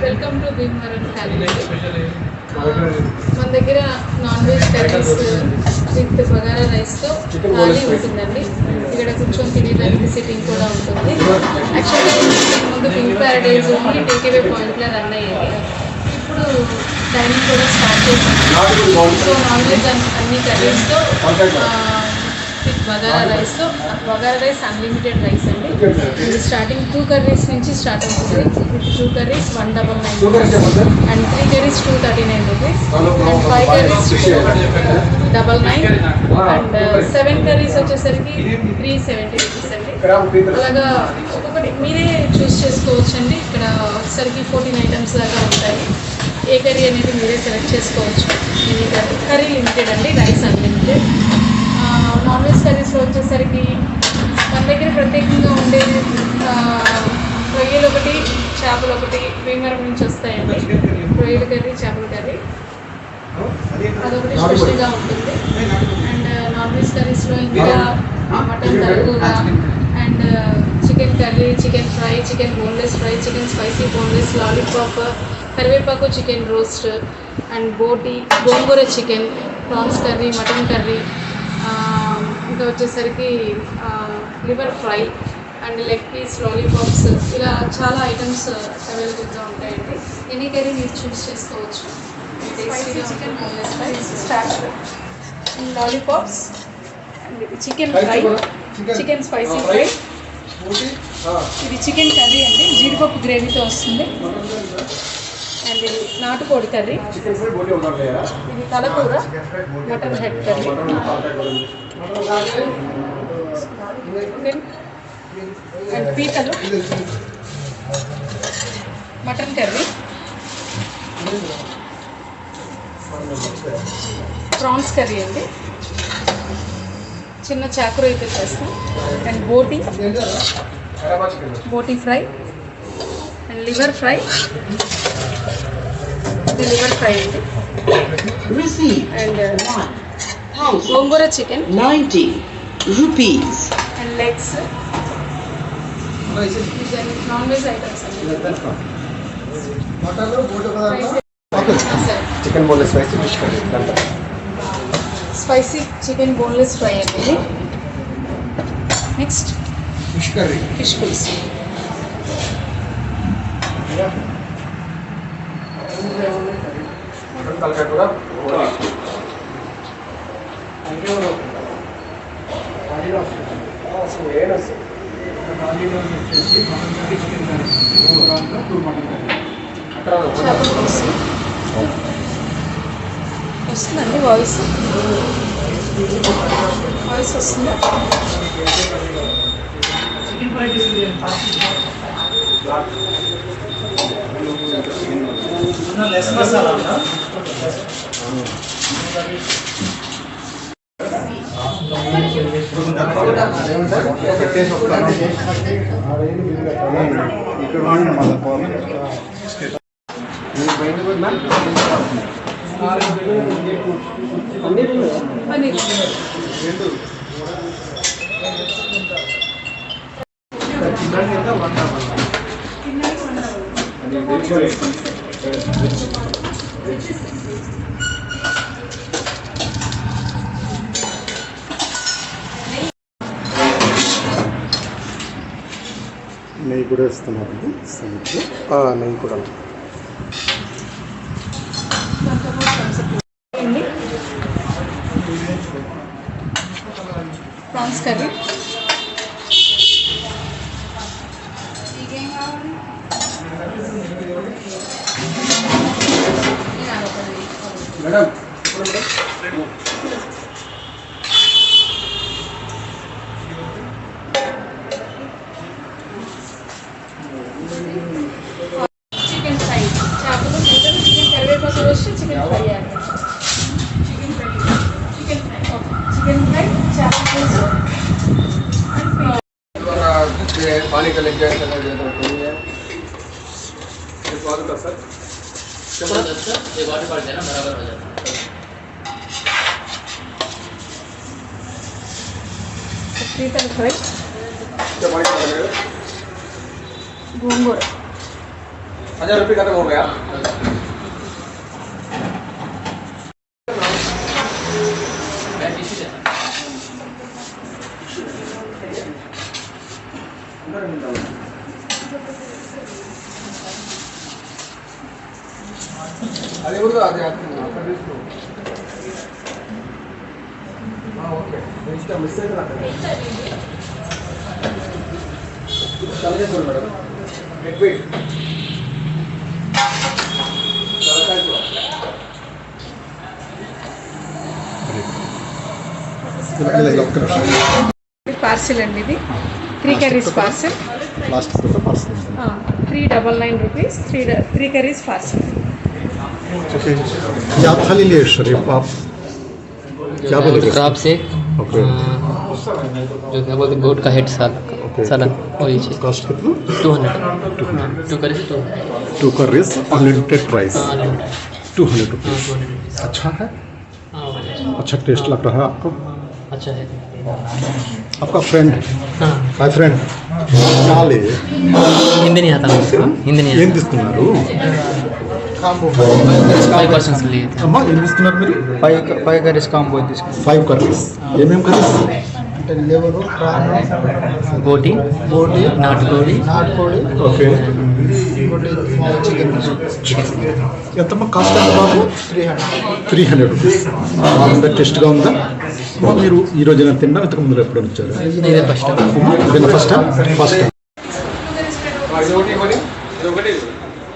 Welcome to Bhimavaram మన దగ్గర non veg curries with bagara రైస్తో థాలీ ఉంటుందండి. ఇక్కడ కూర్చొని తినేదానికి సిట్టింగ్ కూడా ఉంటుంది. యాక్చువల్లీ ముందు పింక్ ప్యారడైజ్ ఓన్లీ టేక్అవే పాయింట్లో రన్ అయ్యేది. ఇప్పుడు డైనింగ్ కూడా స్టార్ట్ చేసాము. సో నాన్ వెజ్ అన్ని కర్రీస్తో విత్ బగారా రైస్తో, బగారా రైస్ అన్లిమిటెడ్ రైస్ అండి. ఇది స్టార్టింగ్ 2 కర్రీస్ నుంచి స్టార్ట్ అవుతుంది. With 2 curries 199 and 3 curries 239 rupees and 5 curries 299 and 7 curries వచ్చేసరికి 370 రూపీస్ అండి. అలాగా ఒక్కొక్కటి మీరే చూస్ చేసుకోవచ్చు అండి. ఇక్కడ వచ్చేసరికి 14 ఐటమ్స్ దాకా ఉంటాయి. ఏ కర్రీ అనేది మీరే సెలెక్ట్ చేసుకోవచ్చు. ఎనీ కర్రీ లిమిటెడ్ అండి, రైస్ అన్లిమిటెడ్. నాన్ వెజ్ కర్రీస్లో వచ్చేసరికి మన దగ్గర ప్రత్యేకంగా ఉండే రొయ్యలు ఒకటి, చేపలు ఒకటి భీమవరం నుంచి వస్తాయండి. రొయ్యల కర్రీ, చేపల కర్రీ అదొకటి స్పెషల్గా ఉంటుంది. అండ్ నాన్ వెజ్ కర్రీస్లో ఇంకా మటన్ తలకూర and chicken curry, chicken fry, chicken boneless fry, chicken spicy boneless, lollipop, కరివేపాకు చికెన్ రోస్ట్ అండ్ బోటి, gongura chicken, prawns curry, mutton curry, ఇంకా వచ్చేసరికి liver fry and leg piece, lollipops, ఇలా చాలా ఐటమ్స్ అవైలబుల్గా ఉంటాయండి. ఎనీ కర్రీ మీరు చూస్ చేసుకోవచ్చు. టేస్టీగా chicken boneless fry, start lollipops and chicken fry, chicken spicy fry, ఇది చికెన్ కర్రీ అండి, జీడిపప్పు గ్రేవీతో వస్తుంది. అండ్ ఇది నాటుకోడి కర్రీ, ఇది తలకూర, మటన్ హెడ్ కర్రీ అండ్ పీతలు, మటన్ కర్రీ, ప్రాన్స్ కర్రీ అండి, చిన్న చాకుర అయితే చేస్తాం అండ్ బోటీ ఫ్రై అండ్ లివర్ ఫ్రై, ఇది లివర్ ఫ్రై అండి. And gongura chicken 90 rupees and legs, non veg items అండి. Chicken boneless spicy fish curry, spicy chicken boneless fry అండి. నెక్స్ట్ ఫిష్ కర్రీ, ఫిష్ పులుసు, మటన్ తలకాయ కూడా వస్తుందండి. వాయిస్ వస్తుందా? లెస్ మసాలా నెయ్యి కూడా ఇస్తున్నారు. నెయ్యి కూడా prawns curry, madam chicken fry, చేపలు, చికెన్, చికెన్ కరివేపాకు వేసి చికెన్ ఫ్రై అండి. Chicken fry, chicken fry, chicken fry, చేపల పులుసు पानी का लग जाए चला जाए तो सर ये वाटर पड़ जाए ना बराबर हो जाता है। పీతల ఫ్రై, पानी का लगे గోంగూర, 1000 रुपये खत्म हो गया बैग टिश्यू देना अरे वो तो आ गया अక్కడ తీసుకో ఓకే నెక్స్ట్ మిస్టేక్ రాకండి చల్లగా చూడు మేడం నెట్ వెయిట్ పార్సిల్ అండి ఇది 3 కర్రీస్ పార్సిల్ लास्ट का parcel 399 rupees 3 curries parcel okay ये आप खाली लिए शरीफ आप क्या बोलोगे क्रॉप से ओके जो क्या बोलते गोट का हेड Okay. सालन वही चीज़ कॉस्ट कितना 200 2 करी से 2 करीज अनलिमिटेड प्राइस हाँ 200 रुपीज़ अच्छा है अच्छा टेस्ट लग रहा है आपको अच्छा है आपका फ्रेंड हाँ हाय फ्रेंड చాలే हिंदी नहीं आता मुझे हिंदी नहीं ఏం आता తీసుకున్నారు 5 पर्सेंट लिए थे అమ్మా ఏం తీసుకున్నారు మీరు ఫైవ్ కర్రీస్ కాంబో తీసుకుంటాం 5 కర్రీస్ ఏమేం కర్రీస్ అంటే లివరు ప్రాన్ बोटी బోటి नाटकोड़ी నాటుకోడి ఓకే ఇంకోటి చికెన్ ఎంతమ్మా కాస్ట్ ఎంత బాబు 300 రూపీస్ బాగుందా టేస్ట్గా ఉందా అమ్మా మీరు ఈ రోజు నేను తిన్నా ఇంతకు ముందు ఎప్పుడు వచ్చారు इधर फर्स्ट ఇదేనా ఫస్ట్ ఫస్ట్ ఇది ఒకటి ఇవ్వండి ఇది ఒకటి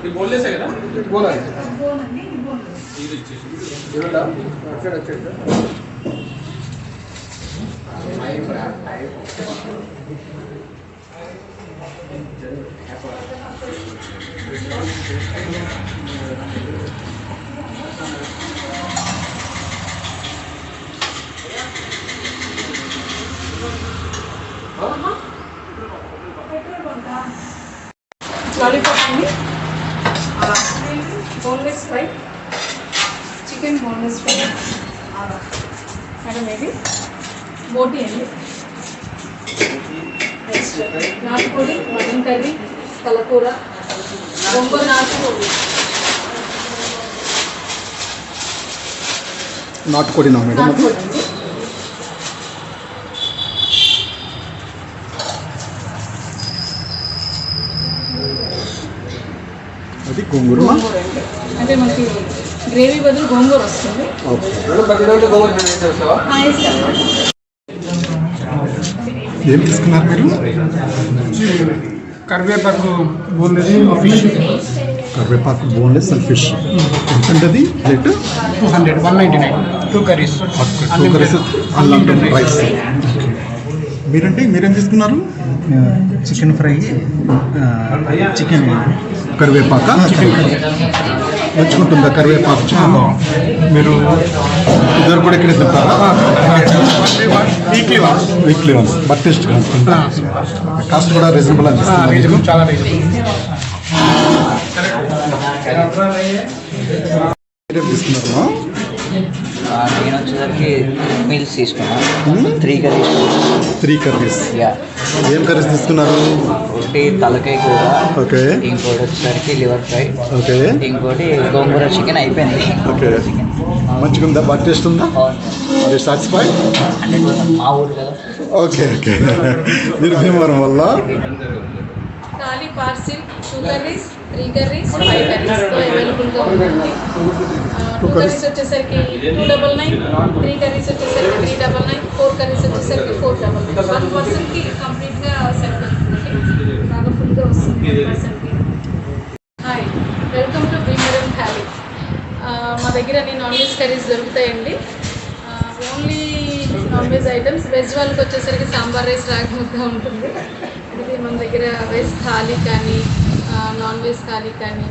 ఇది బోల్లే కదా బోలా ఇవ్వండా అక్కడ వచ్చేది లాలీపాప్ అండి, boneless fry, chicken boneless fry madam, ఇది బోటీ అండి, నెక్స్ట్ నాటుకోడి, మటన్ కర్రీ, తలకూర, గోంగూర నాటుకోడి, నాటుకోడినా మేడం అది నాటుకోడి అండి, అది గోంగూర గోంగూర అండి. అంటే మనకి గ్రేవీ బదులు గోంగూర వస్తుంది. ఓకే రెండు బకెట్ గోవర్ చేస్తావా ఇస్తాను. ఏం తీసుకున్నారు మీరు కరివేపాకు బోన్లెస్ ఫిష్ కరివేపాకు బోన్లెస్ అండ్ ఫిష్ ఎంతంటది plate 200 199 2 curries 2 curries unlimited price మీరంటే మీరేం తీసుకున్నారు చికెన్ ఫ్రై చికెన్ కరివేపాక మంచుకుంటుందా కరివేపాకు చాలా మీరు ఇద్దరు కూడా ఇక్కడ తింటారా weekly once but taste cost కూడా రీజనబుల్ అనిపిస్తుంది చాలా రీజనబుల్ మీరేం తీసుకున్నారా నేను వచ్చేసరికి మీల్స్ తీసుకున్నాను 3 కర్రీస్ 3 కర్రీస్ యా ఏం కర్రీస్ తీసుకున్నారు ఒకటి తలకాయ కూర ఓకే ఇంకోటి వచ్చేసరికి లివర్ ఫ్రై ఓకే ఇంకోటి గోంగూర చికెన్ అయిపోయింది ఓకే మంచిగా ఉందా బాగా టేస్ట్ ఉందా మీరు సాటిస్ఫైడ్ 100% మా ఊరు కదా ఓకే ఓకే మీరు భీమవరం వల్ల థాలీ పార్సిల్ 2 కర్రీస్ 3 కర్రీస్ 5 కర్రీస్తో అవైలబుల్గా ఉందండి. 2 కర్రీస్ వచ్చేసరికి 299, 3 కర్రీస్ వచ్చేసరికి 399, 4 కర్రీస్ వచ్చేసరికి 499. 1 పర్సన్కి కంప్లీట్గా సరిపోతుందండి, బాగా ఫుల్గా వస్తుంది 1 పర్సన్కి. Hi, welcome to Bhimavaram thali. మా దగ్గర అన్ని నాన్ వెజ్ కర్రీస్ దొరుకుతాయండి. Only non veg items. Veg వాళ్ళకి వచ్చేసరికి సాంబార్ రైస్ రాగి ముద్ద ఉంటుంది. ఇది మన దగ్గర వెజ్ థాలీ కానీ నాన్ వెజ్ థాలీ కానీ